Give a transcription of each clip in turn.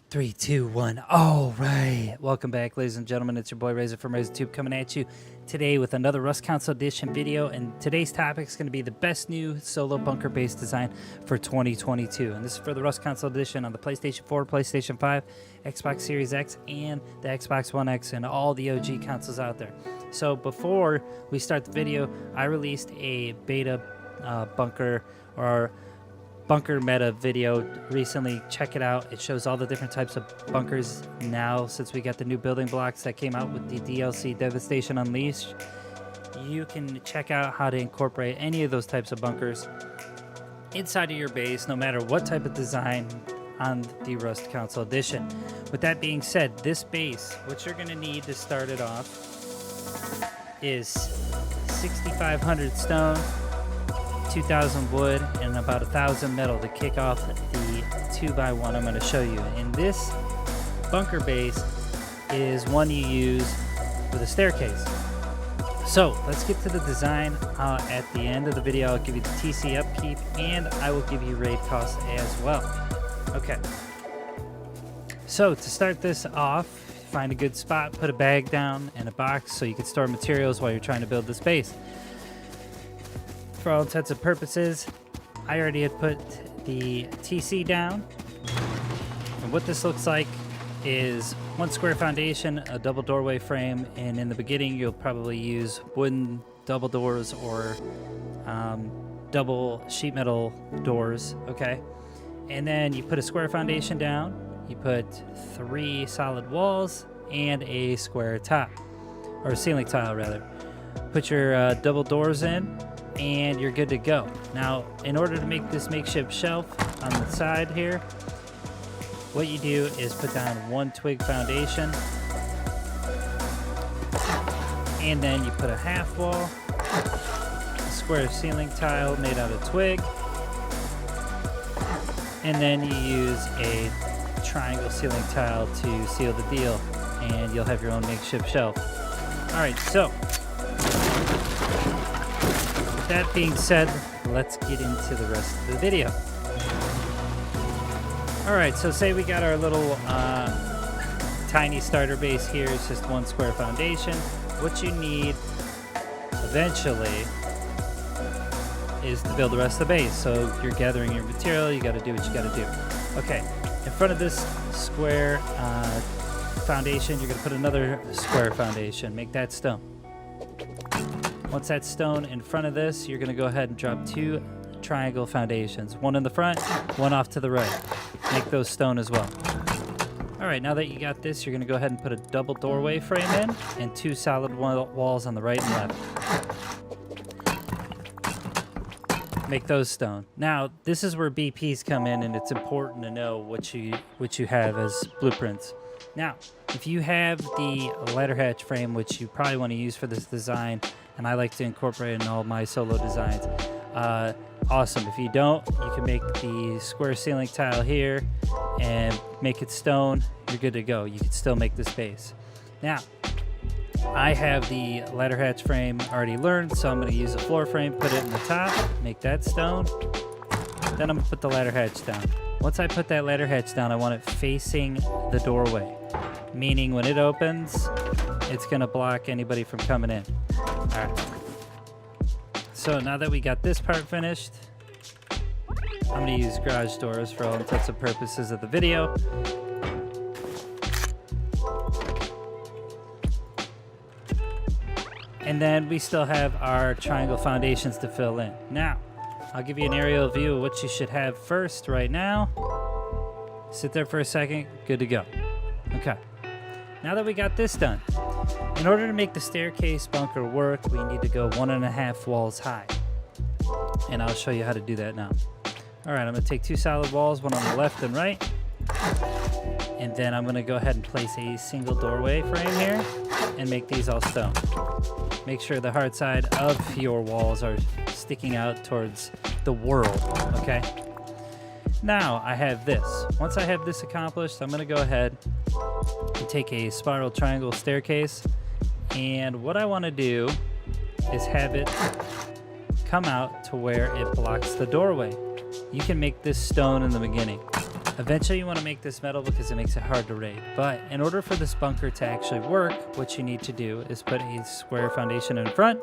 3, 2, 1. All right. Welcome back, ladies and gentlemen. It's your boy Razor from RazorTube coming at you today with another Rust Console Edition video. And today's topic is going to be the best new solo bunker-based design for 2022. And this is for the Rust Console Edition on the PlayStation 4, PlayStation 5, Xbox Series X, and the Xbox One X, and all the OG consoles out there. So before we start the video, I released a beta bunker meta video recently. Check it out. It shows all the different types of bunkers now since we got the new building blocks that came out with the DLC Devastation Unleashed. You can check out how to incorporate any of those types of bunkers inside of your base, no matter what type of design on the Rust Console Edition. With that being said, this base, what you're going to need to start it off is 6,500 stone, 2,000 wood, and about 1,000 metal to kick off the 2x1 I'm going to show you. And this bunker base is one you use with a staircase. So let's get to the design. At the end of the video, I'll give you the TC upkeep, and I will give you raid costs as well. Okay. So to start this off, find a good spot, put a bag down and a box so you can store materials while you're trying to build this base. For all intents and purposes, I already had put the TC down. And what this looks like is one square foundation, a double doorway frame, and in the beginning you'll probably use wooden double doors or double sheet metal doors, okay? And then you put a square foundation down, you put 3 solid walls and a square top, or ceiling tile rather. Put your double doors in, and you're good to go. Now, in order to make this makeshift shelf on the side here, what you do is put down 1 twig foundation, and then you put a half wall, a square ceiling tile made out of twig, and then you use a triangle ceiling tile to seal the deal, and you'll have your own makeshift shelf. All right, so that being said, let's get into the rest of the video. Alright, so say we got our little tiny starter base here. It's just 1 square foundation. What you need eventually is to build the rest of the base. So you're gathering your material, you got to do what you got to do. Okay, in front of this square foundation, you're going to put another square foundation. Make that stone. Once that's stone in front of this, you're going to go ahead and drop 2 triangle foundations. 1 in the front, 1 off to the right. Make those stone as well. Alright, now that you got this, you're going to go ahead and put a double doorway frame in and 2 solid walls on the right and left. Make those stone. Now, this is where BPs come in, and it's important to know what you have as blueprints. Now, if you have the ladder hatch frame, which you probably want to use for this design, and I like to incorporate it in all my solo designs, awesome. If you don't, you can make the square ceiling tile here and make it stone. You're good to go. You can still make this base. Now, I have the ladder hatch frame already learned, so I'm going to use a floor frame, put it in the top, make that stone. Then I'm going to put the ladder hatch down. Once I put that ladder hatch down, I want it facing the doorway, meaning when it opens, it's going to block anybody from coming in. All right. So now that we got this part finished, I'm going to use garage doors for all intents and purposes of the video. And then we still have our triangle foundations to fill in. Now, I'll give you an aerial view of what you should have first right now. Sit there for a second. Good to go. Okay. Now that we got this done, in order to make the staircase bunker work, we need to go 1.5 walls high. And I'll show you how to do that now. Alright, I'm going to take 2 solid walls, 1 on the left and right. And then I'm going to go ahead and place a single doorway frame here and make these all stone. Make sure the hard side of your walls are sticking out towards the world, okay? Now I have this. Once I have this accomplished, I'm going to go ahead and take a spiral triangle staircase, and what I want to do is have it come out to where it blocks the doorway. You can make this stone in the beginning. Eventually you want to make this metal because it makes it hard to raid. But in order for this bunker to actually work, what you need to do is put a square foundation in front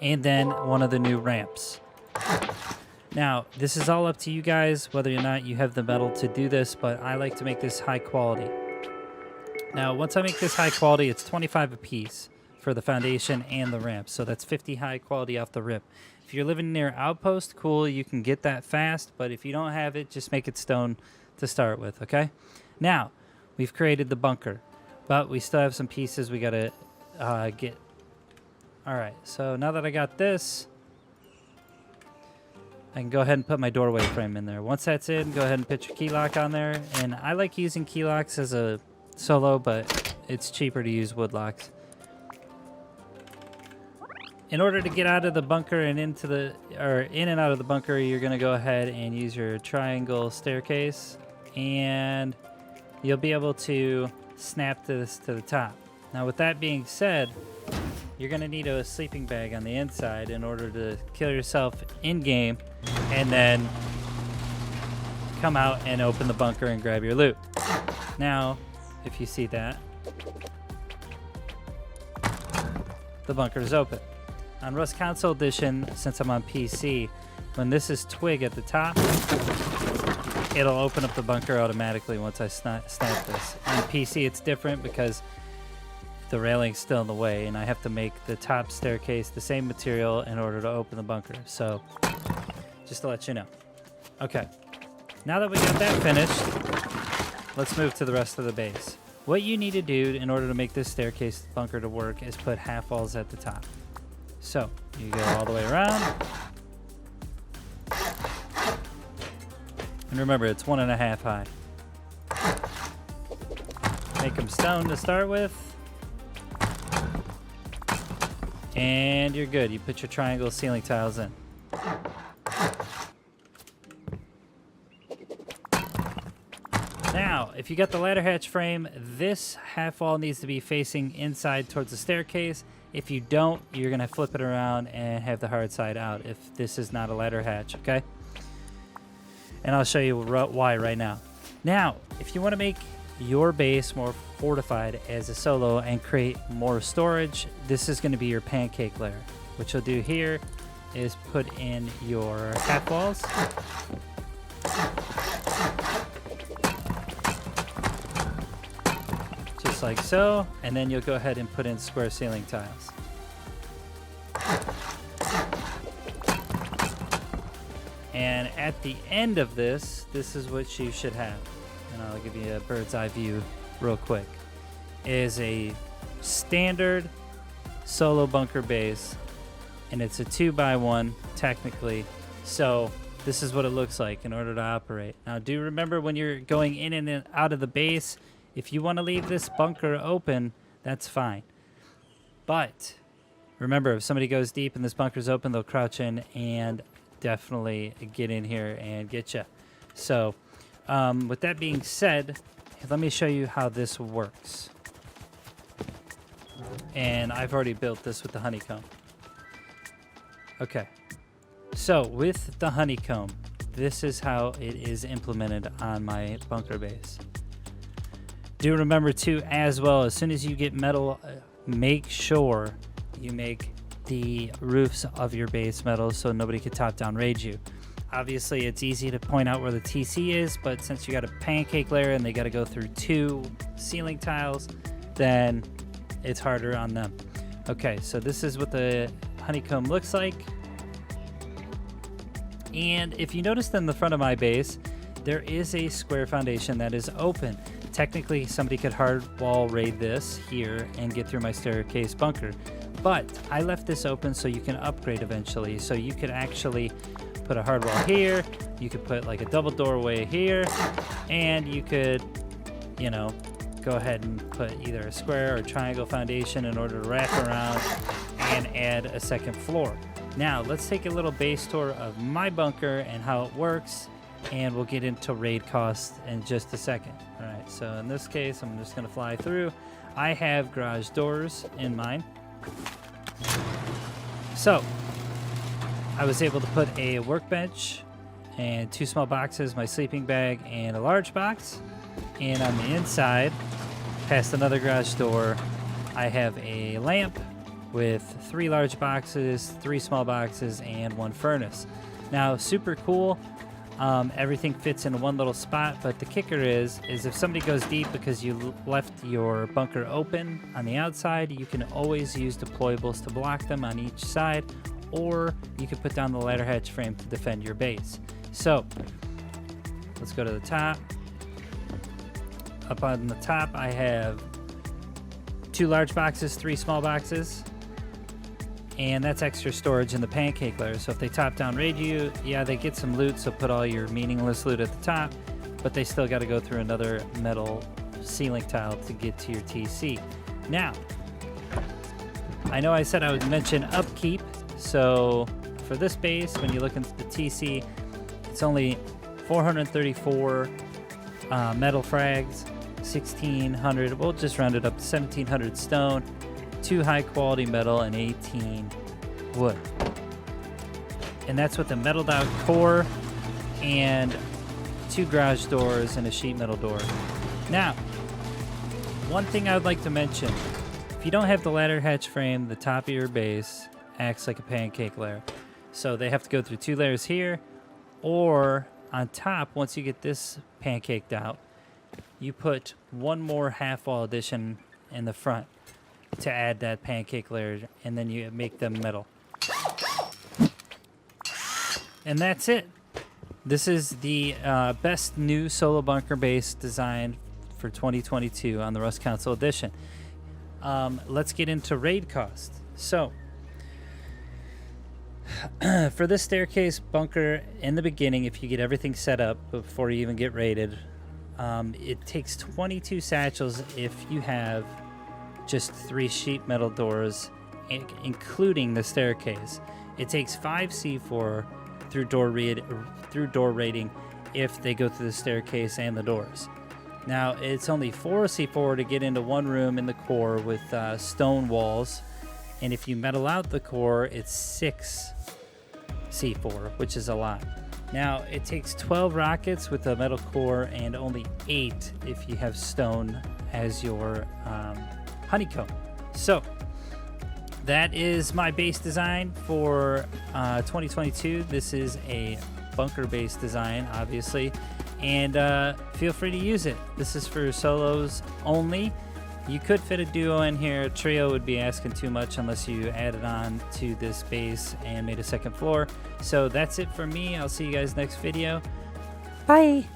and then one of the new ramps. Now, this is all up to you guys, whether or not you have the metal to do this, but I like to make this high quality. Now, once I make this high quality, it's 25 a piece for the foundation and the ramp. So that's 50 high quality off the rip. If you're living near outpost, cool, you can get that fast, but if you don't have it, just make it stone to start with, okay? Now, we've created the bunker, but we still have some pieces we gotta get. All right, so now that I got this, I can go ahead and put my doorway frame in there. Once that's in, go ahead and put your key lock on there. And I like using key locks as a solo, but it's cheaper to use wood locks. In order to get out of the bunker and in and out of the bunker, you're gonna go ahead and use your triangle staircase, and you'll be able to snap this to the top. Now, with that being said, you're gonna need a sleeping bag on the inside in order to kill yourself in game, and then come out and open the bunker and grab your loot. Now, if you see that, the bunker is open. On Rust Console Edition, since I'm on PC, when this is twig at the top, it'll open up the bunker automatically once I snap this. On PC, it's different because the railing's still in the way, and I have to make the top staircase the same material in order to open the bunker. So, just to let you know. Okay, now that we got that finished, let's move to the rest of the base. What you need to do in order to make this staircase bunker to work is put half walls at the top. So, you go all the way around. And remember, it's 1.5 high. Make them stone to start with. And you're good. You put your triangle ceiling tiles in. Now, if you got the ladder hatch frame, this half wall needs to be facing inside towards the staircase. If you don't, you're going to flip it around and have the hard side out if this is not a ladder hatch, okay? And I'll show you why right now. Now, if you want to make your base more fortified as a solo and create more storage, this is going to be your pancake layer. What you'll do here is put in your half walls. Just like so, and then you'll go ahead and put in square ceiling tiles. And at the end of this is what you should have. And I'll give you a bird's eye view real quick. Is a standard solo bunker base, and it's a 2x1 technically. So this is what it looks like in order to operate. Now, do remember when you're going in and out of the base, if you want to leave this bunker open, that's fine. But remember, if somebody goes deep and this bunker's open, they'll crouch in and definitely get in here and get you. So with that being said, let me show you how this works. And I've already built this with the honeycomb. Okay, so with the honeycomb, this is how it is implemented on my bunker base. Do remember too, as well, as soon as you get metal, make sure you make the roofs of your base metal so nobody can top down raid you. Obviously, it's easy to point out where the TC is, but since you got a pancake layer and they got to go through 2 ceiling tiles, then it's harder on them. Okay, so this is what the honeycomb looks like. And if you noticed in the front of my base, there is a square foundation that is open. Technically, somebody could hard wall raid this here and get through my staircase bunker. But I left this open so you can upgrade eventually. So you could actually put a hard wall here. You could put like a double doorway here. And you could, you know, go ahead and put either a square or triangle foundation in order to wrap around and add a second floor. Now, let's take a little base tour of my bunker and how it works. And we'll get into raid costs in just a second. All right, so in this case, I'm just gonna fly through. I have garage doors in mine. So I was able to put a workbench and 2 small boxes, my sleeping bag, and a large box. And on the inside, past another garage door, I have a lamp with 3 large boxes, 3 small boxes, and 1 furnace. Now, super cool. Everything fits in one little spot, but the kicker is if somebody goes deep because you left your bunker open on the outside, you can always use deployables to block them on each side, or you can put down the ladder hatch frame to defend your base. So, let's go to the top. Up on the top, I have 2 large boxes, 3 small boxes. And that's extra storage in the pancake layer. So if they top-down raid you, yeah, they get some loot, so put all your meaningless loot at the top, but they still got to go through another metal ceiling tile to get to your TC. Now, I know I said I would mention Upkeep, so for this base, when you look into the TC, it's only 434 metal frags, 1,600, we'll just round it up to 1,700 stone, 2 high quality metal, and 18 wood. And that's with a metalled out core and 2 garage doors and a sheet metal door. Now, one thing I would like to mention, if you don't have the ladder hatch frame, the top of your base acts like a pancake layer. So they have to go through 2 layers here, or on top, once you get this pancaked out, you put 1 more half wall addition in the front to add that pancake layer, and then you make them metal. And that's it. This is the best new solo bunker base design for 2022 on the Rust Console Edition. Let's get into raid cost. So, for this staircase bunker in the beginning, if you get everything set up before you even get raided, it takes 22 satchels if you have just 3 sheet metal doors, including the staircase. It takes 5 C4 through door rating if they go through the staircase and the doors. Now, it's only 4 C4 to get into one room in the core with stone walls, and if you metal out the core, it's 6 C4, which is a lot. Now, it takes 12 rockets with a metal core and only 8 if you have stone as your honeycomb. So that is my base design for 2022. This is a bunker base design, obviously, and feel free to use it. This is for solos only. You could fit a duo in here. A trio would be asking too much unless you added on to this base and made a second floor. So that's it for me. I'll see you guys next video. Bye.